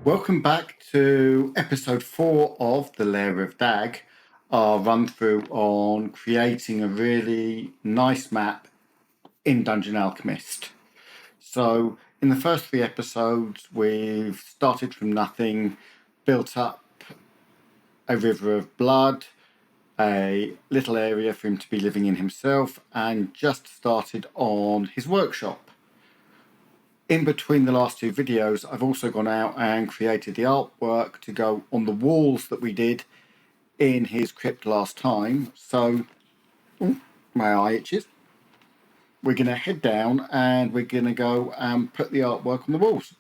Welcome back to episode 4 of The Lair of Dag, our run through on creating a really nice map in Dungeon Alchemist. So in the first 3 episodes we've started from nothing, built up a river of blood, a little area for him to be living in himself, and just started on his workshop. In between the last 2 videos, I've also gone out and created the artwork to go on the walls that we did in his crypt last time. So, my eye itches. We're going to head down and we're going to go and put the artwork on the walls.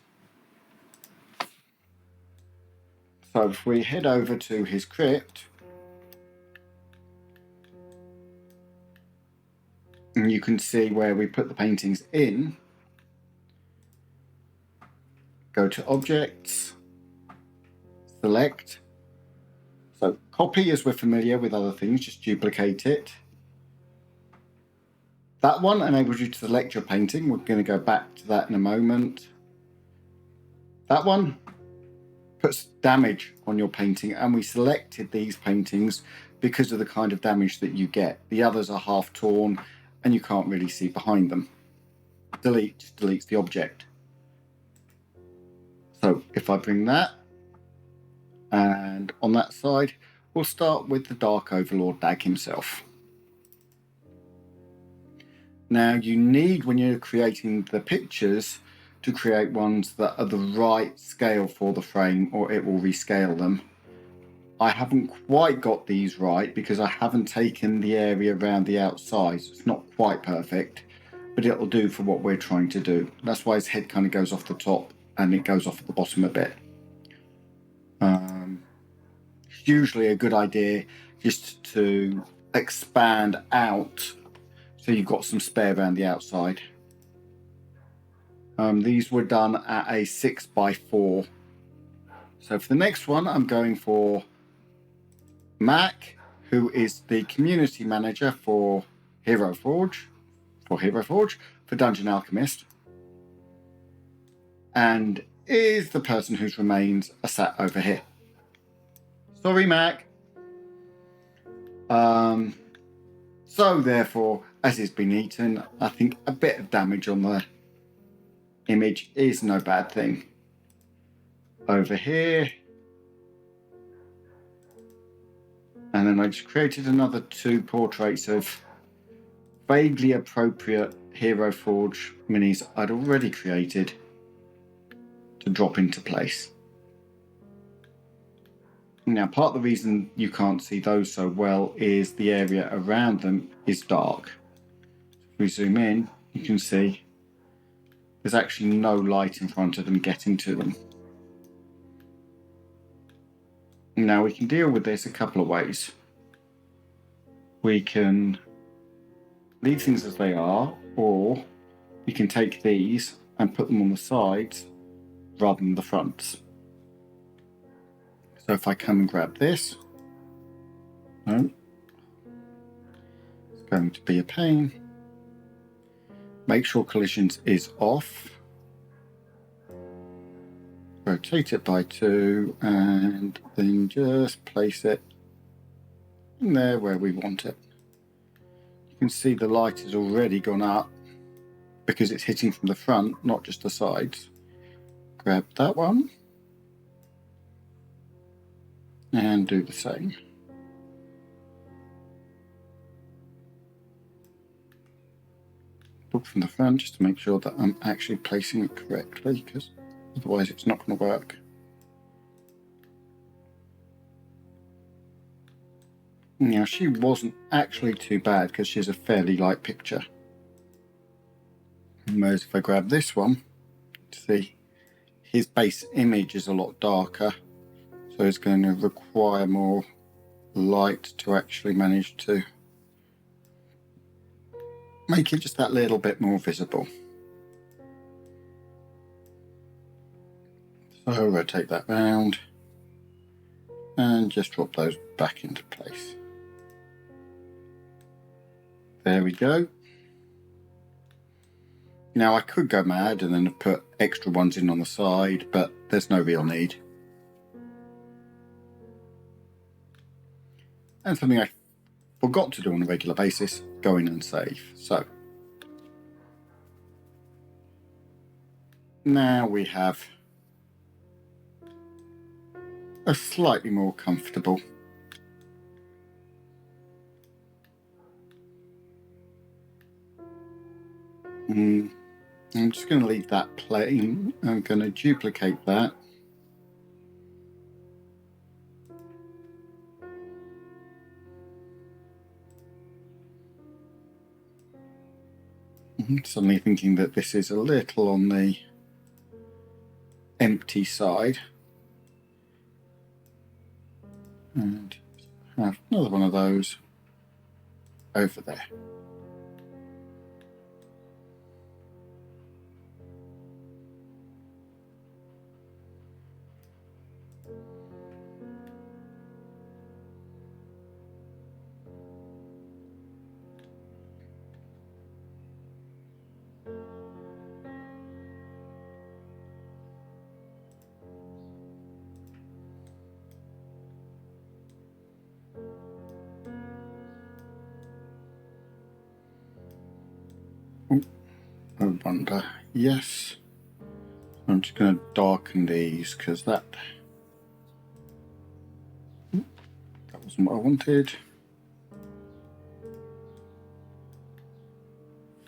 So if we head over to his crypt, and you can see where we put the paintings in. Go to Objects, Select. So copy, as we're familiar with other things, just duplicate it. That one enables you to select your painting. We're going to go back to that in a moment. That one puts damage on your painting, and we selected these paintings because of the kind of damage that you get. The others are half torn and you can't really see behind them. Delete just deletes the object. So if I bring that, and on that side, we'll start with the Dark Overlord Dag himself. Now you need, when you're creating the pictures, to create ones that are the right scale for the frame, or it will rescale them. I haven't quite got these right because I haven't taken the area around the outside. So it's not quite perfect, but it'll do for what we're trying to do. That's why his head kind of goes off the top and it goes off at the bottom a bit. It's usually a good idea just to expand out so you've got some spare around the outside. These were done at a 6x4. So for the next one, I'm going for Mac, who is the community manager for Hero Forge, for Dungeon Alchemist, and is the person whose remains are sat over here. Sorry, Mac. So therefore, as it's been eaten, I think a bit of damage on the image is no bad thing. Over here, and then I just created another 2 portraits of vaguely appropriate Hero Forge minis I'd already created to drop into place. Now, part of the reason you can't see those so well is the area around them is dark. If we zoom in, you can see there's actually no light in front of them getting to them. Now, we can deal with this a couple of ways. We can leave things as they are, or we can take these and put them on the sides rather than the fronts. So if I come and grab this, no, it's going to be a pain. Make sure collisions is off. Rotate it by 2 and then just place it in there where we want it. You can see the light has already gone up because it's hitting from the front, not just the sides. Grab that one and do the same. Look from the front just to make sure that I'm actually placing it correctly, because otherwise it's not going to work. Now, she wasn't actually too bad because she's a fairly light picture. Whereas if I grab this one, see, his base image is a lot darker, so it's going to require more light to actually manage to make it just that little bit more visible. So rotate that round and just drop those back into place. There we go. Now, I could go mad and then put extra ones in on the side, but there's no real need. And something I forgot to do on a regular basis, go in and save. So now we have a slightly more comfortable. I'm just going to leave that plain. I'm going to duplicate that. Suddenly thinking that this is a little on the empty side. And have another one of those over there. I wonder, yes. I'm just going to darken these because that wasn't what I wanted.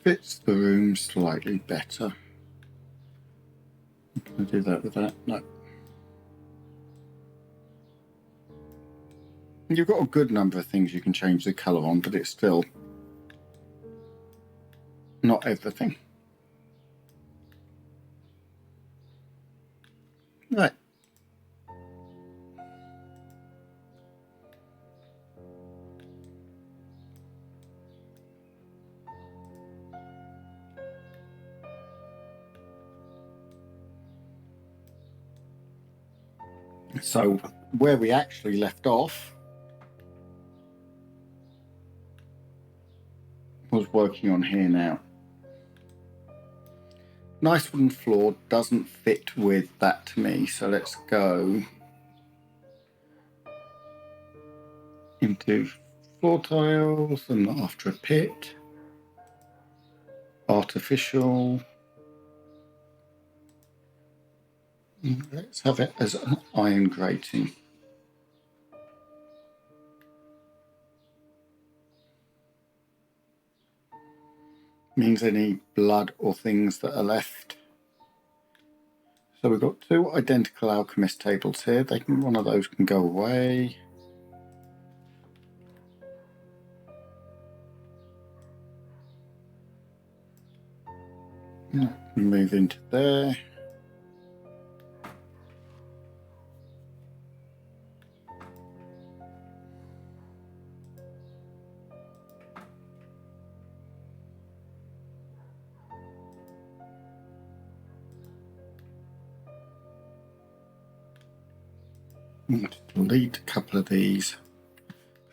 Fits the room slightly better. Can I do that with that? No. You've got a good number of things you can change the colour on, but it's still not everything. Right. So where we actually left off was working on here now. Nice wooden floor doesn't fit with that to me, so let's go into floor tiles and after a pit, artificial. Let's have it as an iron grating. Means any blood or things that are left. So we've got two identical alchemist tables here. One of those can go away. Move into there. I'm going to delete a couple of these.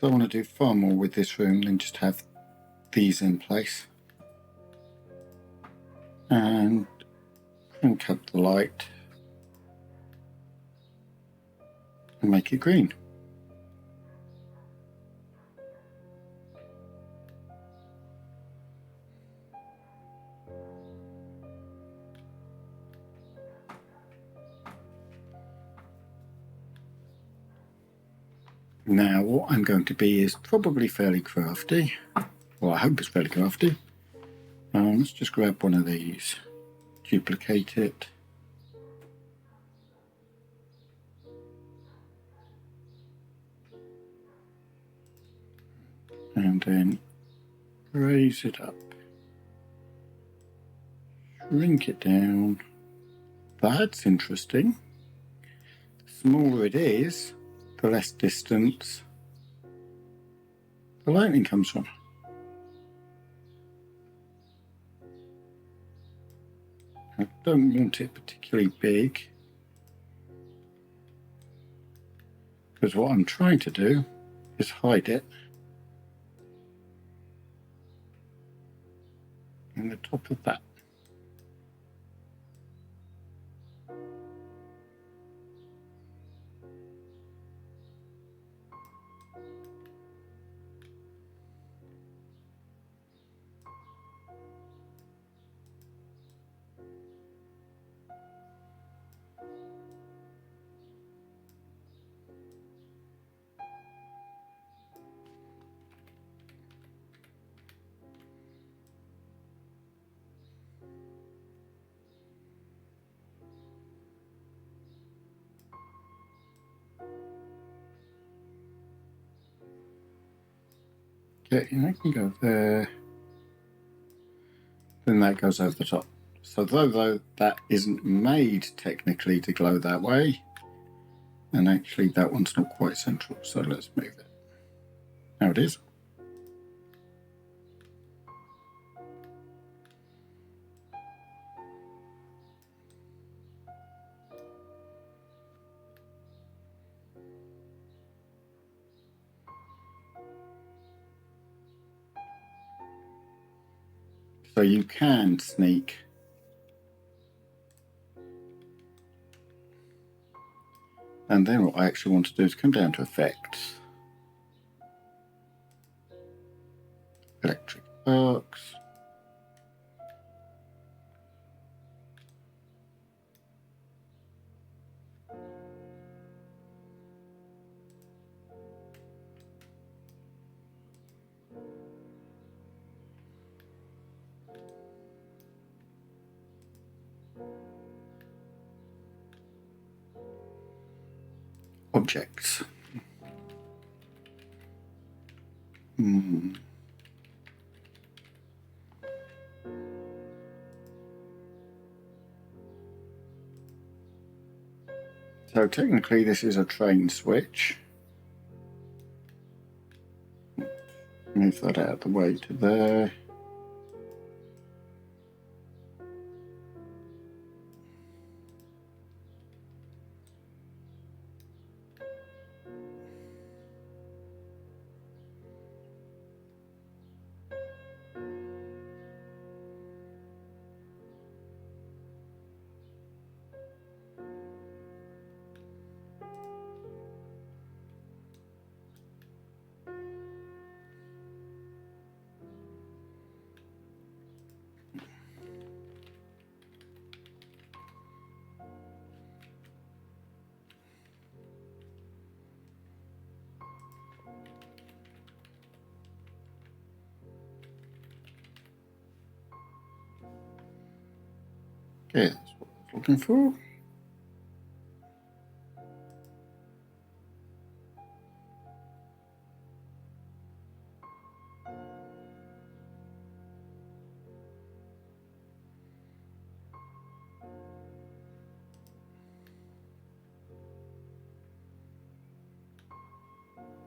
I want to do far more with this room than just have these in place. And crank up the light and make it green. Now what I'm going to be is probably fairly crafty. Well, I hope it's fairly crafty. Let's just grab one of these, duplicate it. And then raise it up. Shrink it down. That's interesting. The smaller it is, the less distance the lightning comes from. I don't want it particularly big, because what I'm trying to do is hide it in the top of that. Okay, and I can go there. Then that goes over the top. So though that isn't made technically to glow that way, and actually that one's not quite central, so let's move it. Now it is. So you can sneak. And then what I actually want to do is come down to effects. Electric arcs. Objects. So technically this is a train switch. Move that out of the way to there. Okay, that's what I was looking for.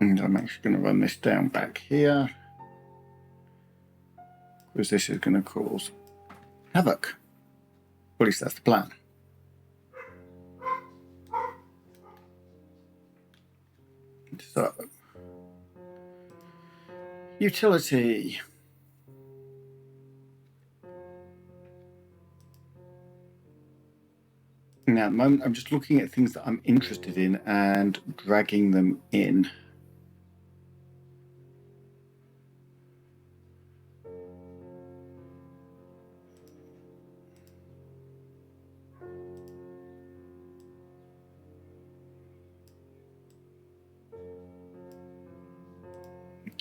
And I'm actually going to run this down back here, because this is going to cause havoc. At least that's the plan. So, utility. Now, at the moment, I'm just looking at things that I'm interested in and dragging them in.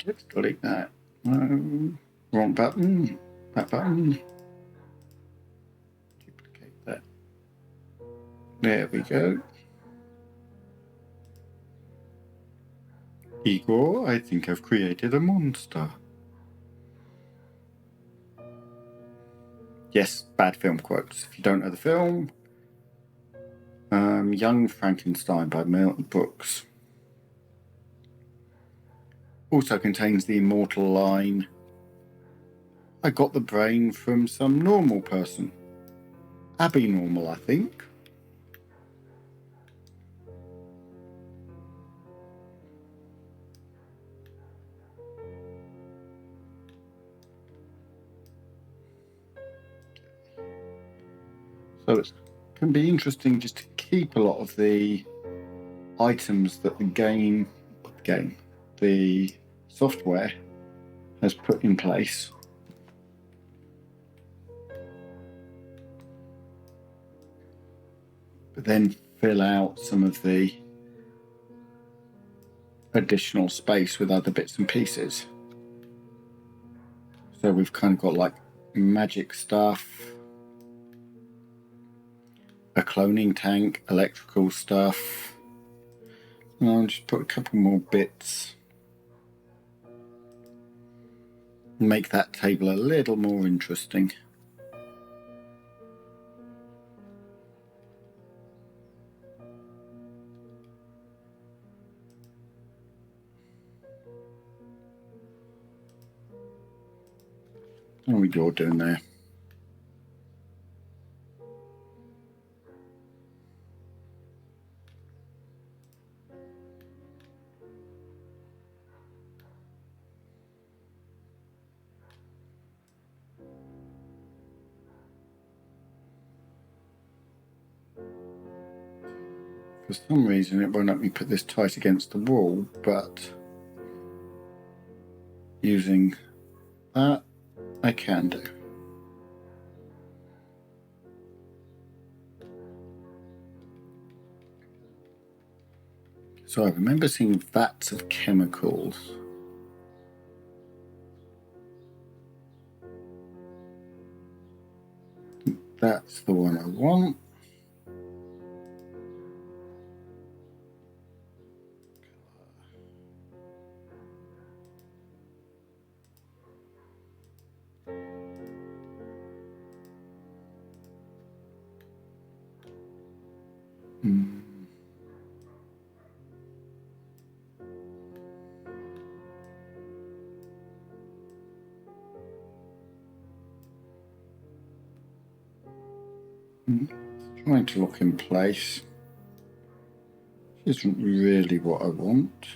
Let's delete that. Wrong button. That button. Duplicate that. There we go. Igor, I think I've created a monster. Yes, bad film quotes. If you don't know the film, Young Frankenstein by Milton Brooks. Also contains the immortal line, I got the brain from some normal person. Abby-normal, I think. So it can be interesting just to keep a lot of the items that the software has put in place. But then fill out some of the additional space with other bits and pieces. So we've kind of got like magic stuff, a cloning tank, electrical stuff. And I'll just put a couple more bits. make that table a little more interesting. What are you doing there? For some reason it won't let me put this tight against the wall, but using that I can do. So I remember seeing vats of chemicals. That's the one I want. Trying to lock in place. Isn't really what I want.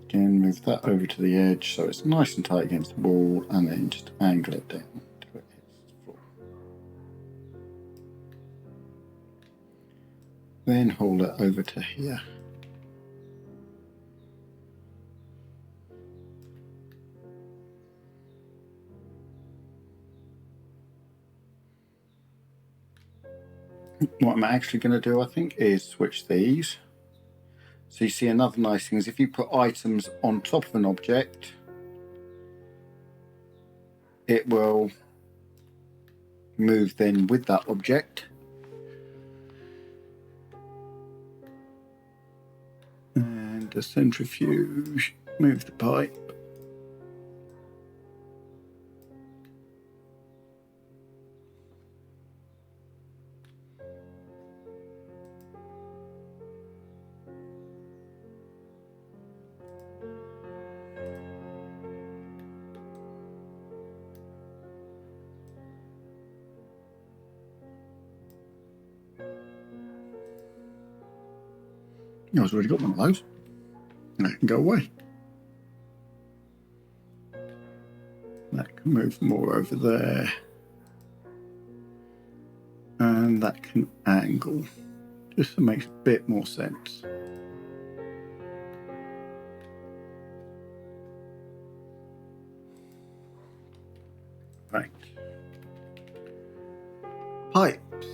Again, move that over to the edge so it's nice and tight against the wall, and then just angle it down to it hits the floor. Then hold it over to here. What I'm actually going to do, I think, is switch these. So you see, another nice thing is if you put items on top of an object, it will move then with that object. And the centrifuge, move the pipe. I've already got one of those. That can go away. That can move more over there. And that can angle. Just to make a bit more sense. Right. Pipes.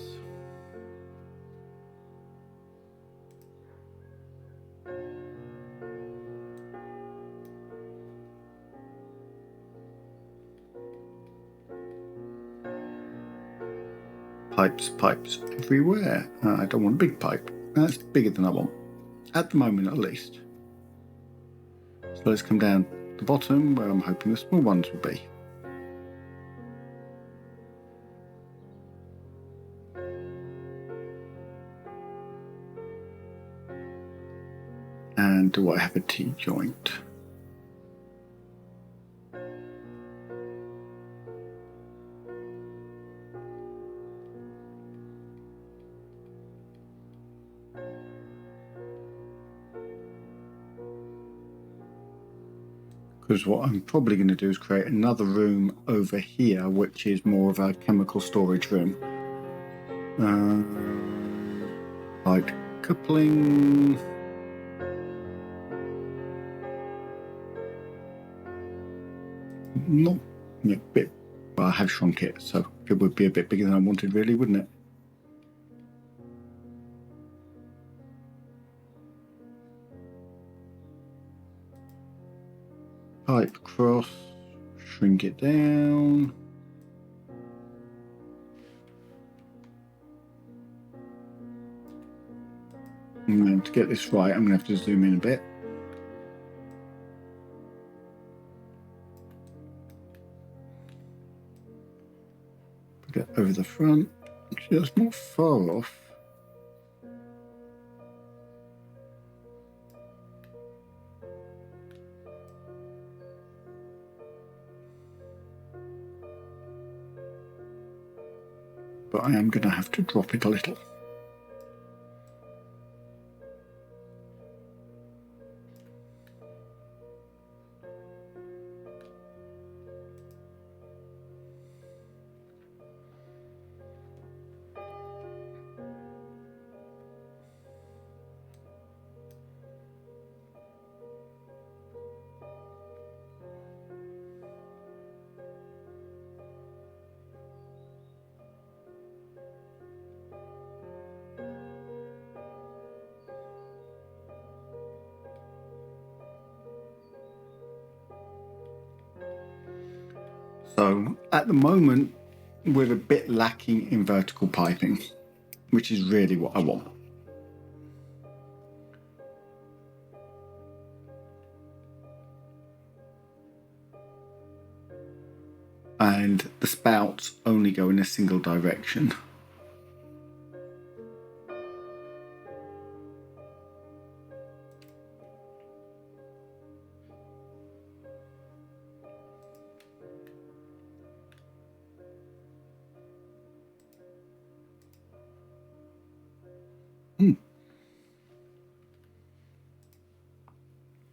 Pipes everywhere. I don't want a big pipe. That's bigger than I want. At the moment, at least. So let's come down the bottom where I'm hoping the small ones will be. And do I have a T-joint? Because what I'm probably going to do is create another room over here, which is more of a chemical storage room. Like coupling. Not a bit. Well, I have shrunk it, so it would be a bit bigger than I wanted, really, wouldn't it? Pipe cross, shrink it down. And to get this right, I'm going to have to zoom in a bit. Put it over the front. Actually, that's not far off. But I am going to have to drop it a little. So at the moment, we're a bit lacking in vertical piping, which is really what I want. And the spouts only go in a single direction.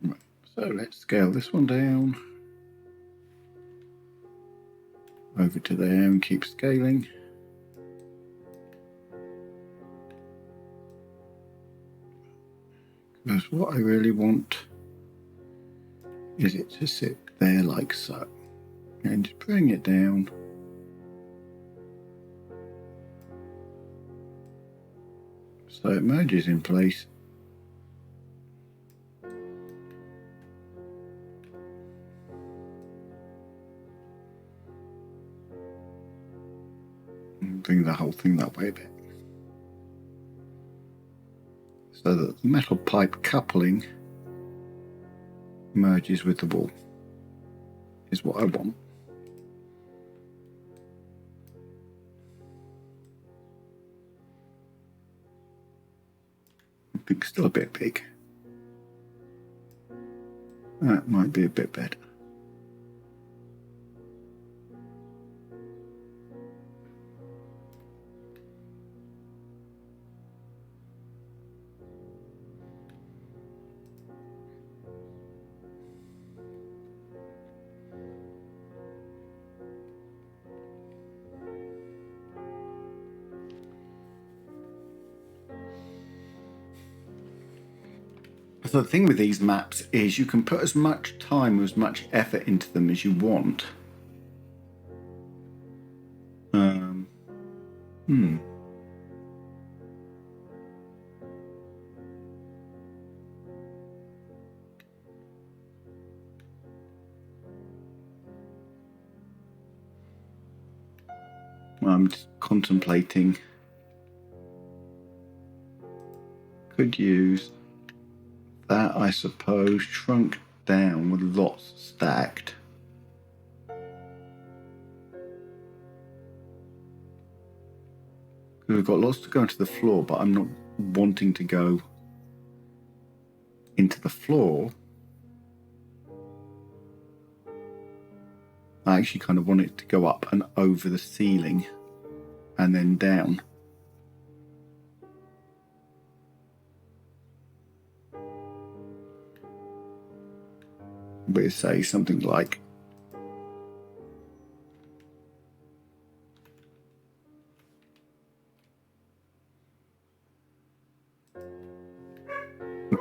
Right, so let's scale this one down. Over to there and keep scaling. Because what I really want is it to sit there like so. And just bring it down. So it merges in place. And bring the whole thing that way a bit. So that the metal pipe coupling merges with the wall is what I want. I think still a bit big. That might be a bit better. So the thing with these maps is you can put as much time or as much effort into them as you want. I'm just contemplating. Could use that, I suppose, shrunk down with lots stacked. We've got lots to go into the floor, but I'm not wanting to go into the floor. I actually kind of want it to go up and over the ceiling and then down. But say something like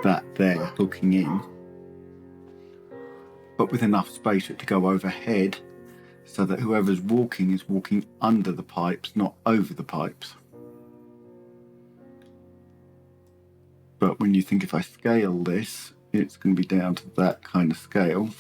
that there hooking in, but with enough space for it to go overhead so that whoever's walking is walking under the pipes, not over the pipes. But when you think if I scale this, it's going to be down to that kind of scale.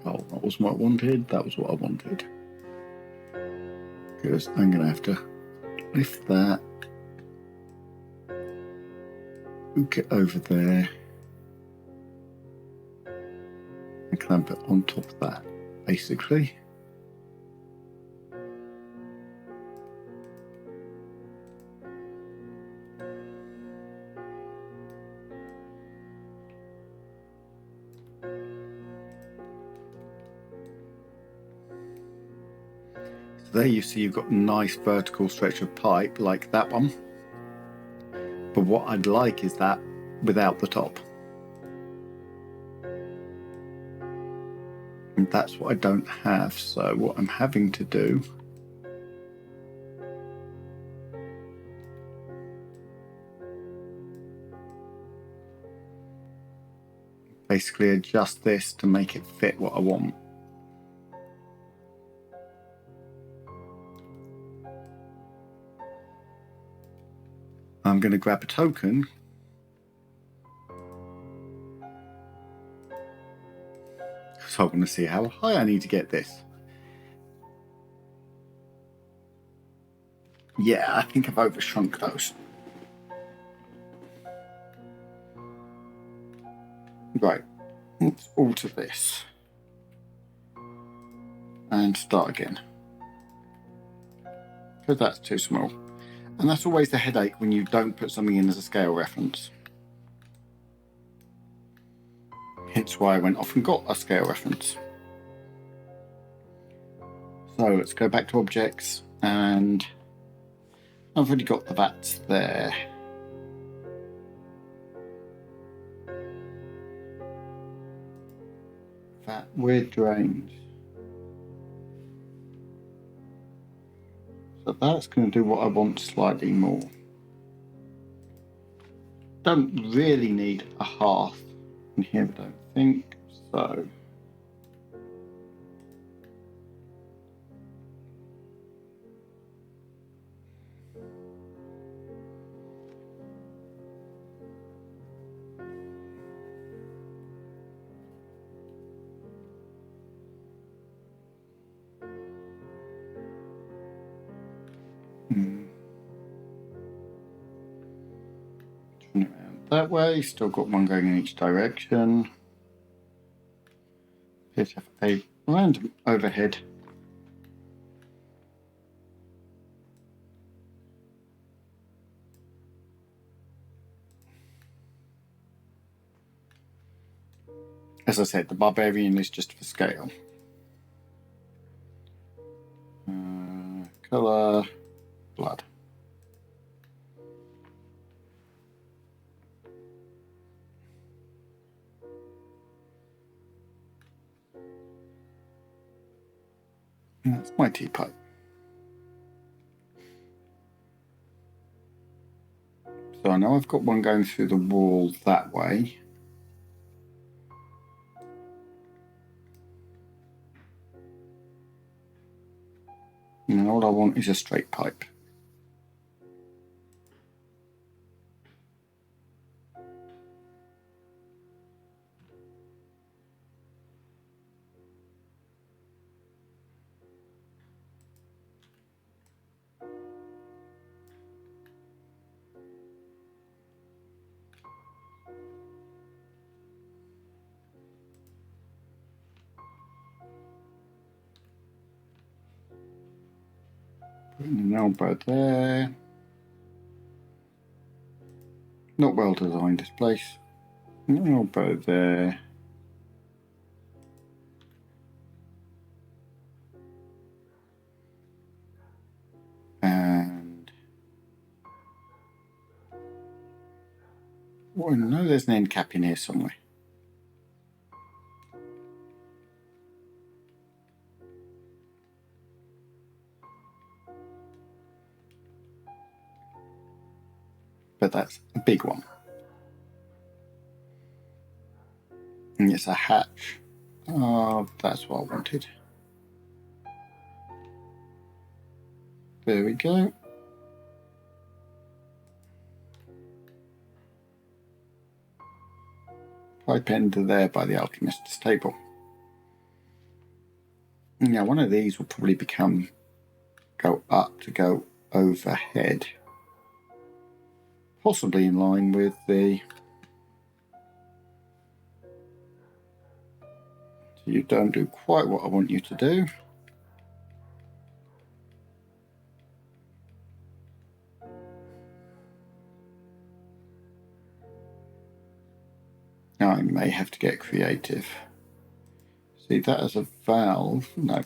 Oh, that wasn't what I wanted. That was what I wanted. Because I'm going to have to lift that. Get over there. And clamp it on top of that, basically. There you see you've got a nice vertical stretch of pipe like that one. But what I'd like is that without the top. And that's what I don't have. So what I'm having to do basically adjust this to make it fit what I want. I'm going to grab a token. So I want to see how high I need to get this. Yeah, I think I've overshrunk those. Right, let's alter this. And start again. Because that's too small. And that's always the headache when you don't put something in as a scale reference. Hence why I went off and got a scale reference. So let's go back to objects, and I've already got the vats there. Vat with drains. So that's going to do what I want slightly more. Don't really need a hearth in here, I don't think so. Turn it around that way, still got one going in each direction. Appear to have a random overhead. As I said, the barbarian is just for scale. Colour, blood. That's my teapot. So I know I've got one going through the wall that way. And all I want is a straight pipe. Putting an elbow there. Not well designed, this place. An elbow there. And oh, I know there's an end cap in here somewhere. But that's a big one. And it's a hatch. Oh, that's what I wanted. There we go. Pipe end there by the alchemist's table. Now, one of these will probably go up to go overhead. Possibly in line with the... So you don't do quite what I want you to do. Now I may have to get creative. See that as a valve? No.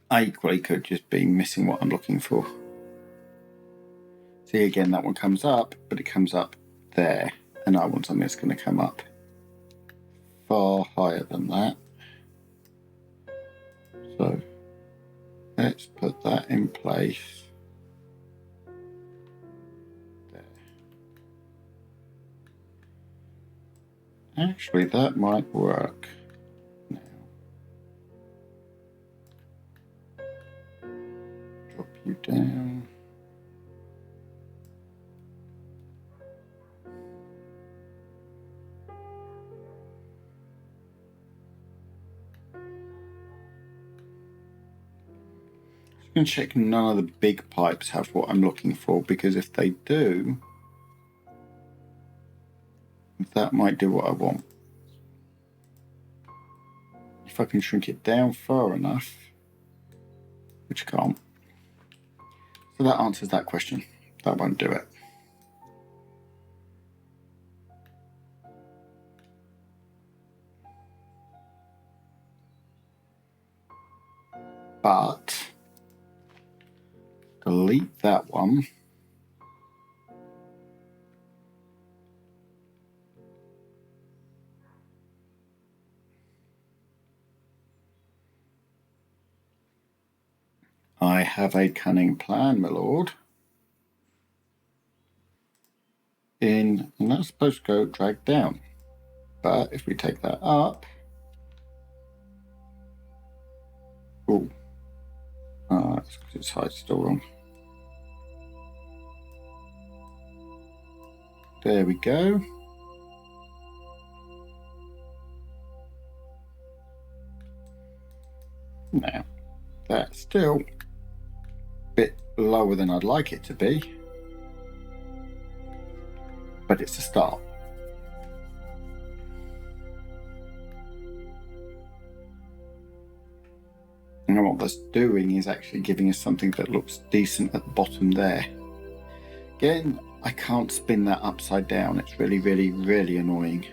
I equally could just be missing what I'm looking for. See, again, that one comes up, but it comes up there, and I want something that's going to come up far higher than that. So let's put that in place there. Actually, that might work now. Drop you down. I'm going to check none of the big pipes have what I'm looking for, because if they do, that might do what I want. If I can shrink it down far enough, which I can't. So that answers that question. That won't do it. But delete that one. I have a cunning plan, my lord. And that's supposed to go drag down. But if we take that up, oh, it's because its height's still wrong. There we go. Now, that's still a bit lower than I'd like it to be, but it's a start. And what that's doing is actually giving us something that looks decent at the bottom there. Again, I can't spin that upside down. It's really, really, really annoying.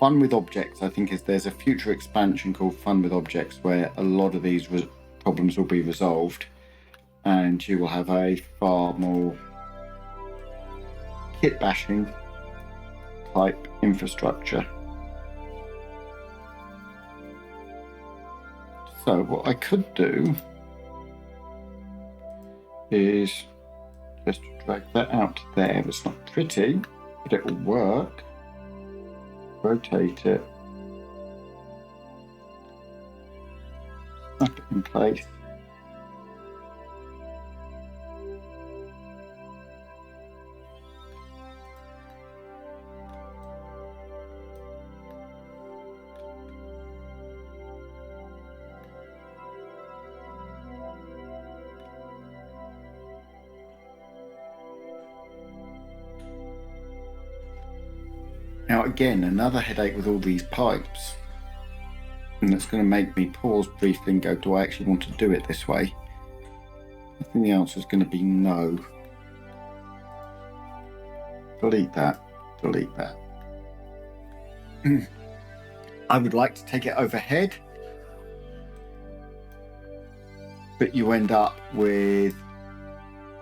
Fun with objects, I think, is there's a future expansion called Fun with Objects where a lot of these problems will be resolved, and you will have a far more kit bashing type infrastructure. So what I could do is just drag that out there. It's not pretty, but it will work. Rotate it, snap it in place. Now again, another headache with all these pipes, and that's going to make me pause briefly and go, do I actually want to do it this way? I think the answer is going to be no. Delete that, delete that. I would like to take it overhead, but you end up with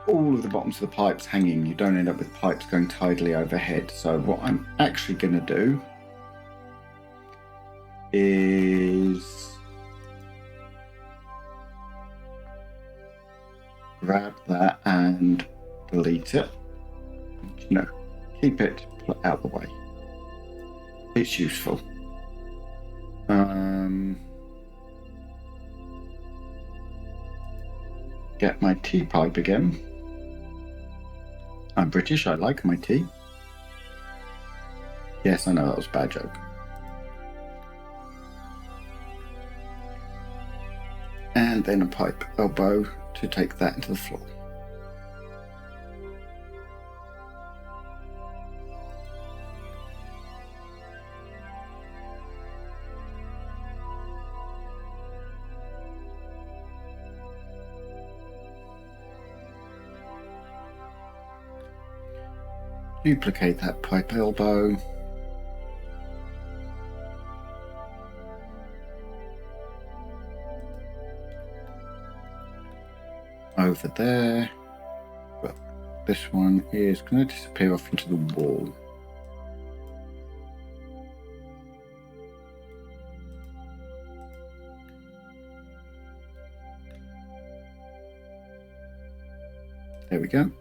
all of the bottoms of the pipes hanging. You don't end up with pipes going tidally overhead. So what I'm actually going to do is grab that and delete it. You know, keep it out of the way. It's useful. get my tea pipe again. I'm British, I like my tea. Yes, I know that was a bad joke. And then a pipe elbow to take that into the floor. Duplicate that pipe elbow. Over there. But this one is going to disappear off into the wall. There we go.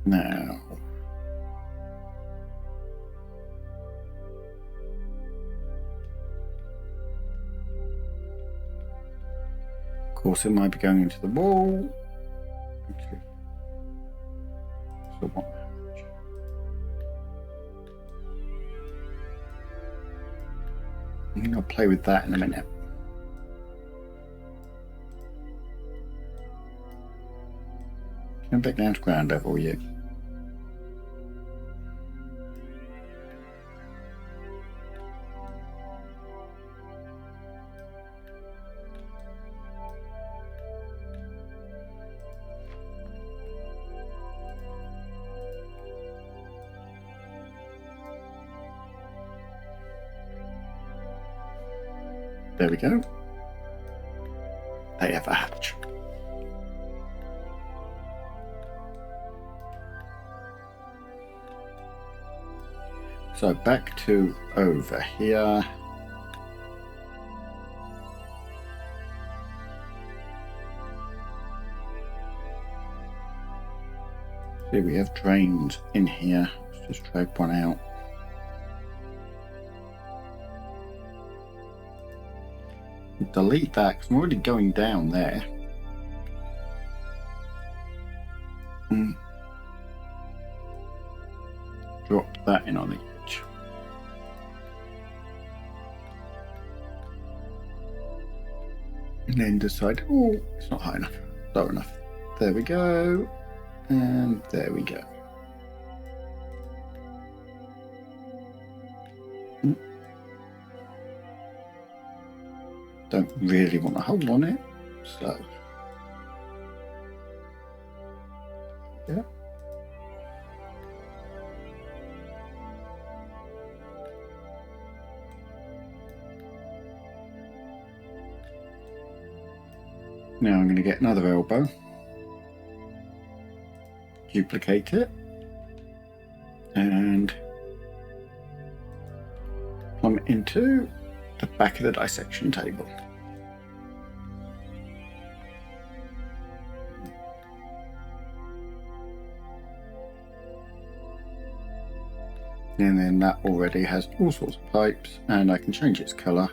Now, of course, it might be going into the wall. Actually, so what? I'll play with that in a minute. Come back down to ground level, you. There we go. They have a hatch. So back to over here. See, we have drains in here. Let's just drag one out. Delete that because I'm already going down there. Drop that in on the edge. And then decide, oh, it's not high enough, low enough. There we go. And there we go. Don't really want to hold on it, so yeah. Now I'm going to get another elbow, duplicate it, and plumb into the back of the dissection table. And then that already has all sorts of pipes, and I can change its colour.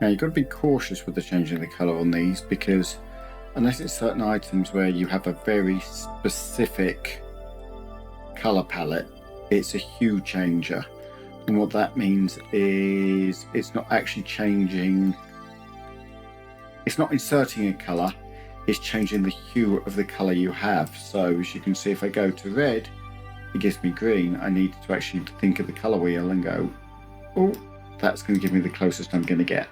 Now you've got to be cautious with the changing the colour on these, because unless it's certain items where you have a very specific colour palette, it's a hue changer. And what that means is it's not actually changing, it's not inserting a colour, it's changing the hue of the colour you have. So as you can see, if I go to red, it gives me green. I need to actually think of the colour wheel and go, oh, that's going to give me the closest I'm going to get.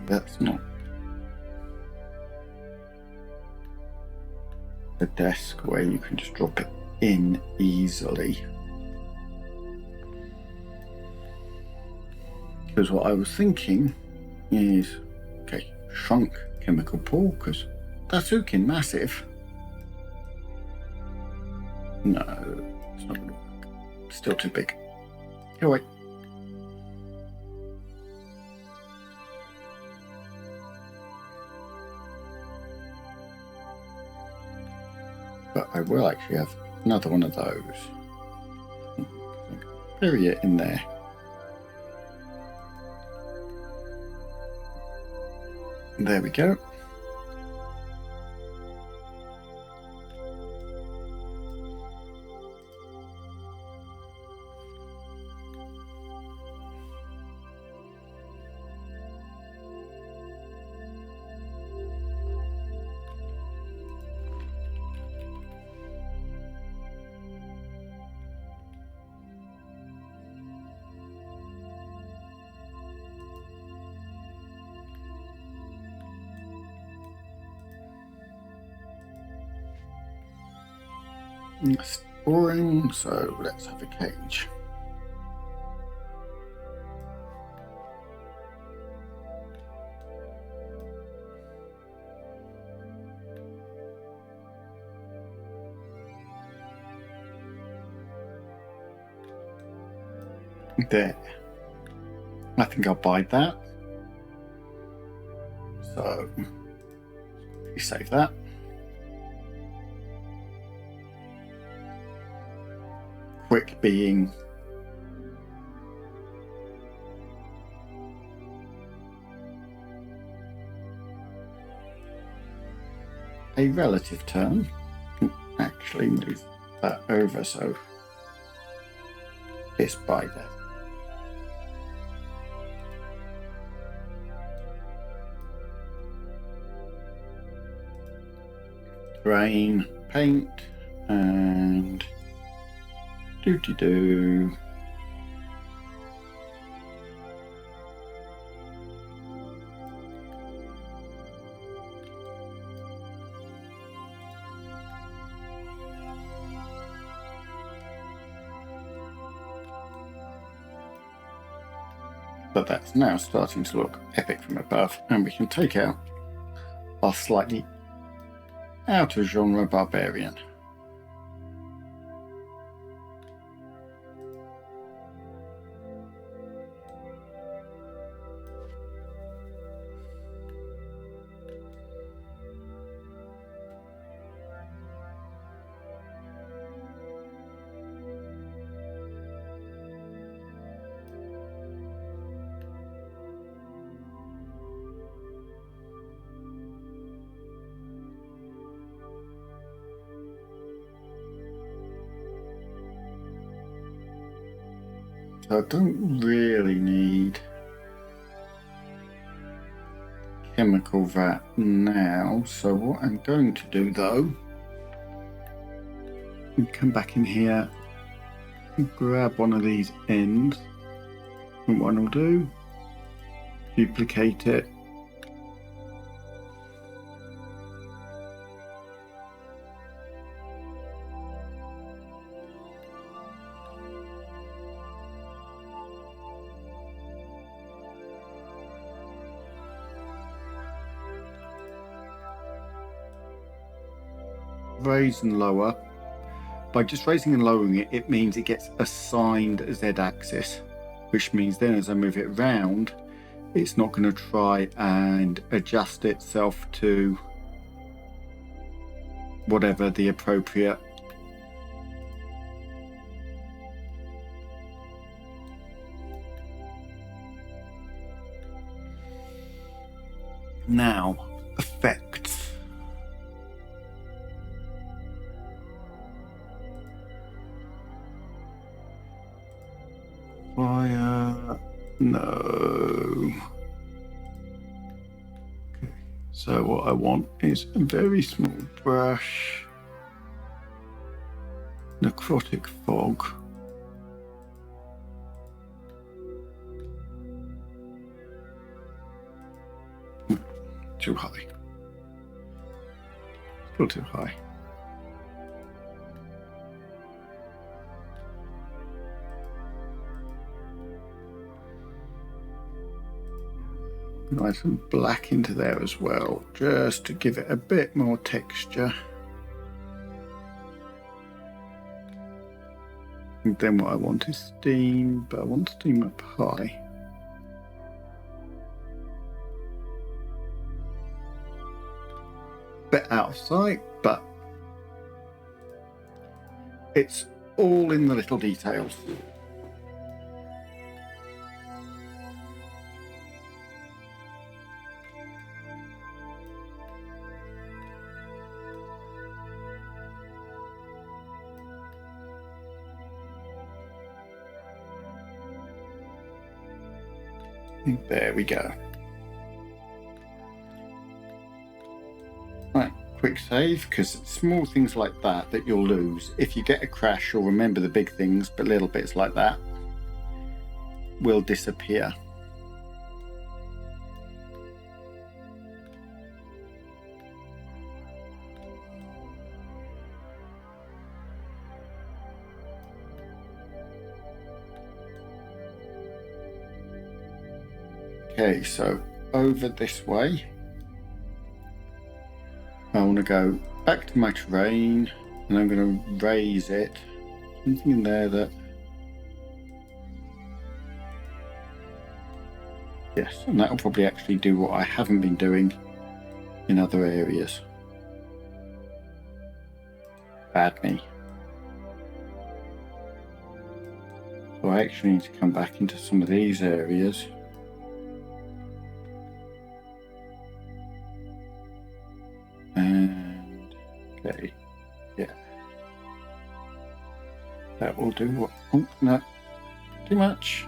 That's not a desk where you can just drop it in easily. Because what I was thinking is, okay, shrunk chemical pool, because that's looking massive. No, it's not going to work. Still too big. Go away. But I will actually have another one of those. Bury it in there. There we go. It's boring, so let's have a cage. There. I think I'll buy that. So, you save that. Quick being a relative term. Actually move that over so it's by there. Terrain, paint, and do. But that's now starting to look epic from above, and we can take out our slightly out of genre barbarian. So I don't really need chemical vat now. So what I'm going to do though, come back in here, grab one of these ends, and what I'll do, duplicate it. Raise and lower. By just raising and lowering it, it means it gets assigned a Z-axis, which means then as I move it around, it's not going to try and adjust itself to whatever the appropriate now effects. Fire, no. Okay, so what I want is a very small brush, necrotic fog. Too high. Still too high. Add some black into there as well, just to give it a bit more texture. And then what I want is steam, but I want steam up high. Bit out of sight, but it's all in the little details. There we go. Right, quick save, because small things like that you'll lose. If you get a crash, you'll remember the big things, but little bits like that will disappear. Okay, so over this way, I want to go back to my terrain, and I'm going to raise it. Something in there that, yes, and that will probably actually do what I haven't been doing in other areas. Bad me. So I actually need to come back into some of these areas. And okay, yeah, that will do. What? Oh no, too much.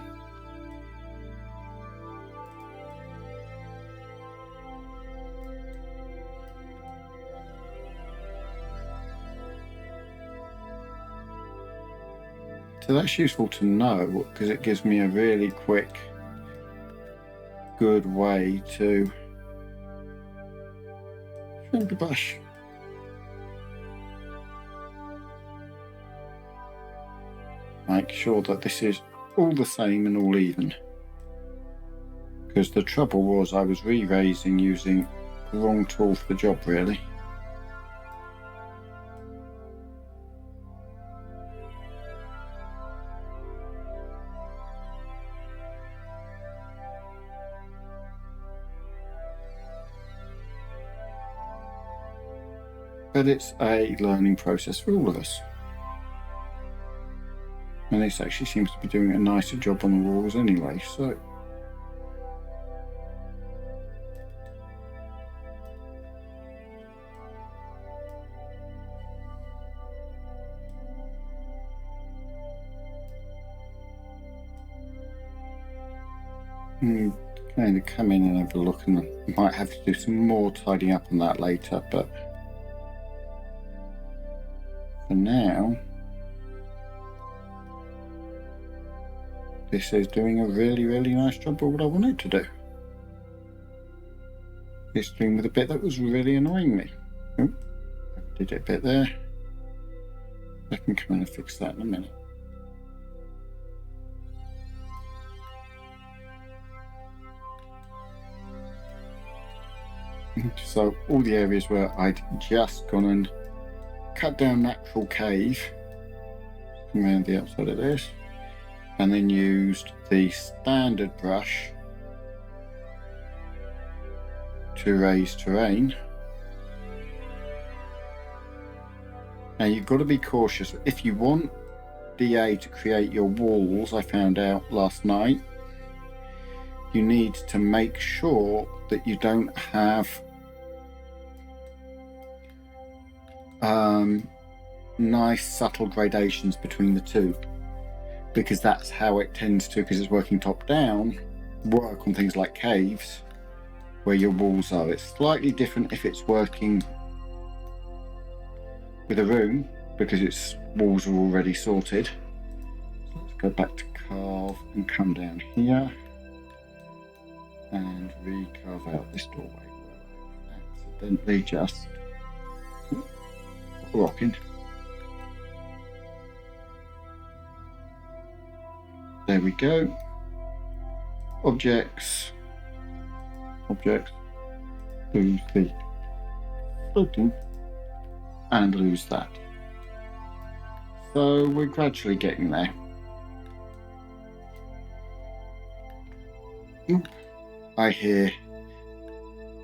So that's useful to know, because it gives me a really quick, good way to trim the brush. Make sure that this is all the same and all even. Because the trouble was I was re-raising using the wrong tool for the job, really. But it's a learning process for all of us. And this actually seems to be doing a nicer job on the walls anyway, so. Kind of come in and have a look, and I might have to do some more tidying up on that later, but for now, this is doing a really, really nice job of what I wanted to do. It's doing with a bit that was really annoying me. Oh, I did it a bit there. I can come in and fix that in a minute. So all the areas where I'd just gone and cut down natural cave around the outside of this, and then used the standard brush to raise terrain. Now you've got to be cautious. If you want DA to create your walls, I found out last night, you need to make sure that you don't have nice subtle gradations between the two, because that's how it tends to, because it's working top down, work on things like caves where your walls are. It's slightly different if it's working with a room, because its walls are already sorted. So let's go back to carve and come down here and re-carve out this doorway. then they just rocking. There we go. Objects, lose the floating, and lose that. So we're gradually getting there. I hear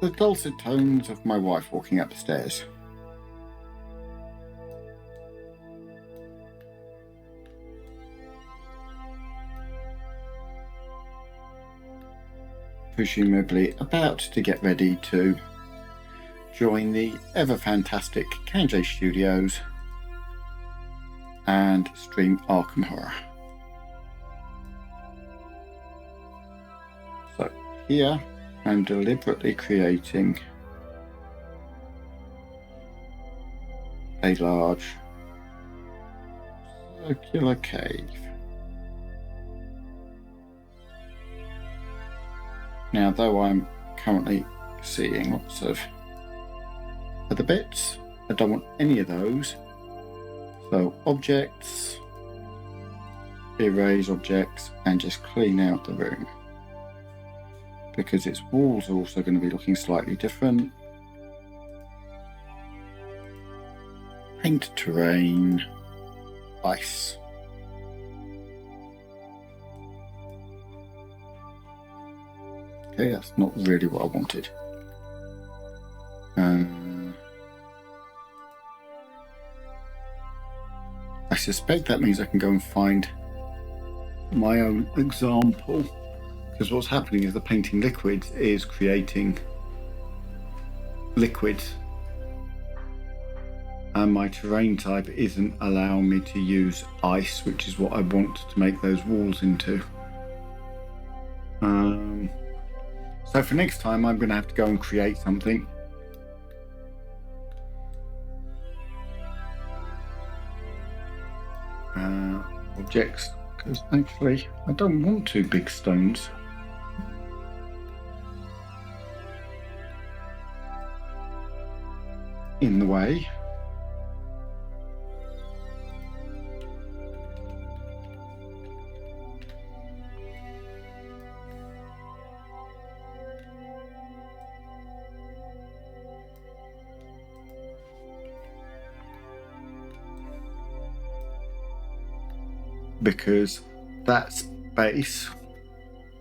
the dulcet tones of my wife walking up the stairs. Presumably about to get ready to join the ever-fantastic Kanjay Studios and stream Arkham Horror. So here I'm deliberately creating a large circular cave. Now, though I'm currently seeing lots of other bits, I don't want any of those. So objects, erase objects, and just clean out the room. Because its walls are also going to be looking slightly different. Paint terrain, ice. Okay, that's not really what I wanted. I suspect that means I can go and find my own example, because what's happening is the painting liquids is creating liquids, and my terrain type isn't allowing me to use ice, which is what I want to make those walls into. So for next time, I'm going to have to go and create something. Objects, because actually I don't want two big stones. In the way. Because that space,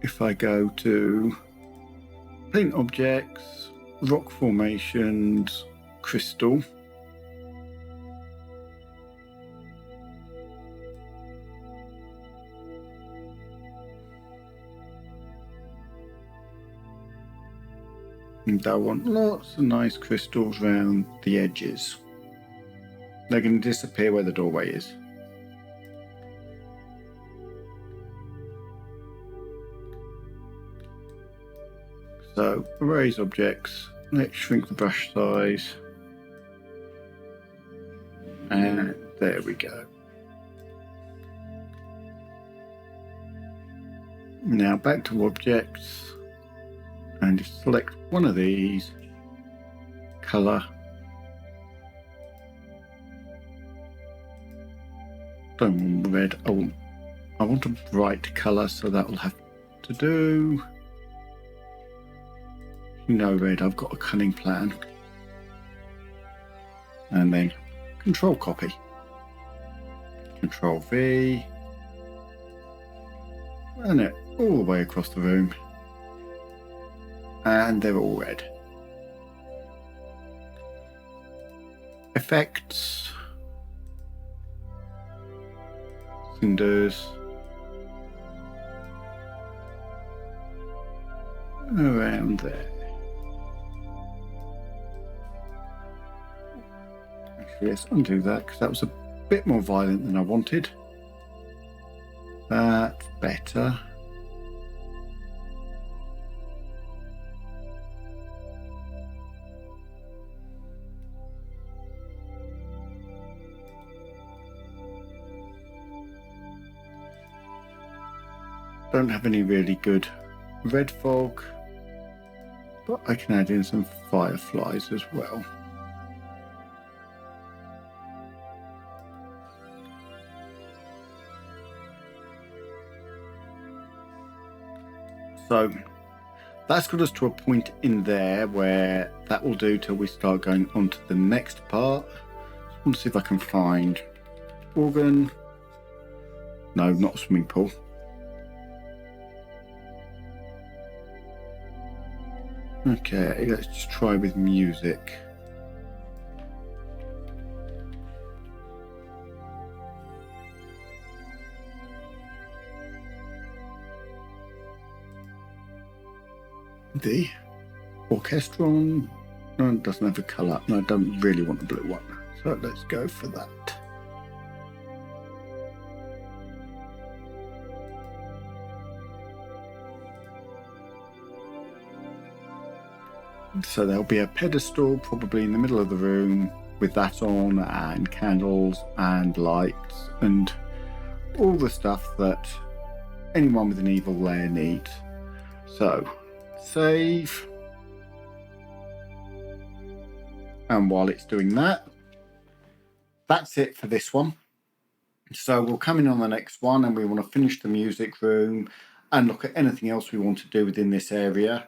if I go to paint objects, rock formations, crystal, and I want lots of nice crystals around the edges. They're going to disappear where the doorway is. So, erase objects, let's shrink the brush size, and there we go. Now back to objects, and just select one of these, colour, don't want red, I want a bright colour, so that will have to do. No red, I've got a cunning plan. And then control copy. Control V. Run it all the way across the room. And they're all red. Effects. Cinders. Around there. Let's undo that, because that was a bit more violent than I wanted. That's better. Don't have any really good red fog. but I can add in some fireflies as well. So that's got us to a point in there where that will do till we start going on to the next part. I want to see if I can find organ. No, not a swimming pool. Okay, let's just try with music. The orchestron. No, it doesn't have a colour. No, I don't really want the blue one. So let's go for that. So there'll be a pedestal probably in the middle of the room with that on, and candles and lights and all the stuff that anyone with an Evil Lair needs. So save, and while it's doing that, that's it for this one. So we'll come in on the next one, and we want to finish the music room and look at anything else we want to do within this area.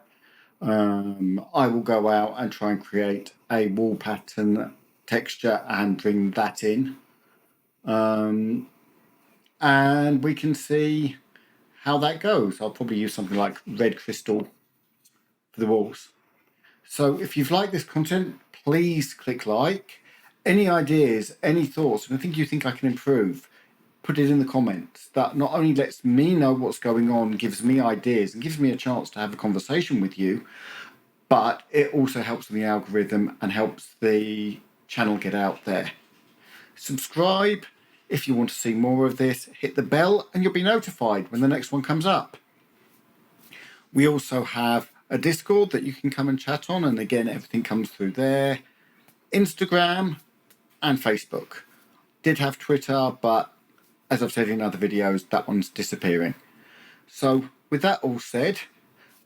I will go out and try and create a wall pattern texture and bring that in, and we can see how that goes. I'll probably use something like red crystal for the walls. So if you've liked this content, please click like. Any ideas, any thoughts, anything you think I can improve, put it in the comments. That not only lets me know what's going on, gives me ideas and gives me a chance to have a conversation with you, but it also helps in the algorithm and helps the channel get out there. Subscribe if you want to see more of this. Hit the bell and you'll be notified when the next one comes up. We also have a Discord that you can come and chat on, and again, everything comes through there. Instagram and Facebook. Did have Twitter, but as I've said in other videos, that one's disappearing. So with that all said,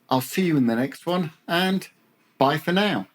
I'll see you in the next one, and bye for now.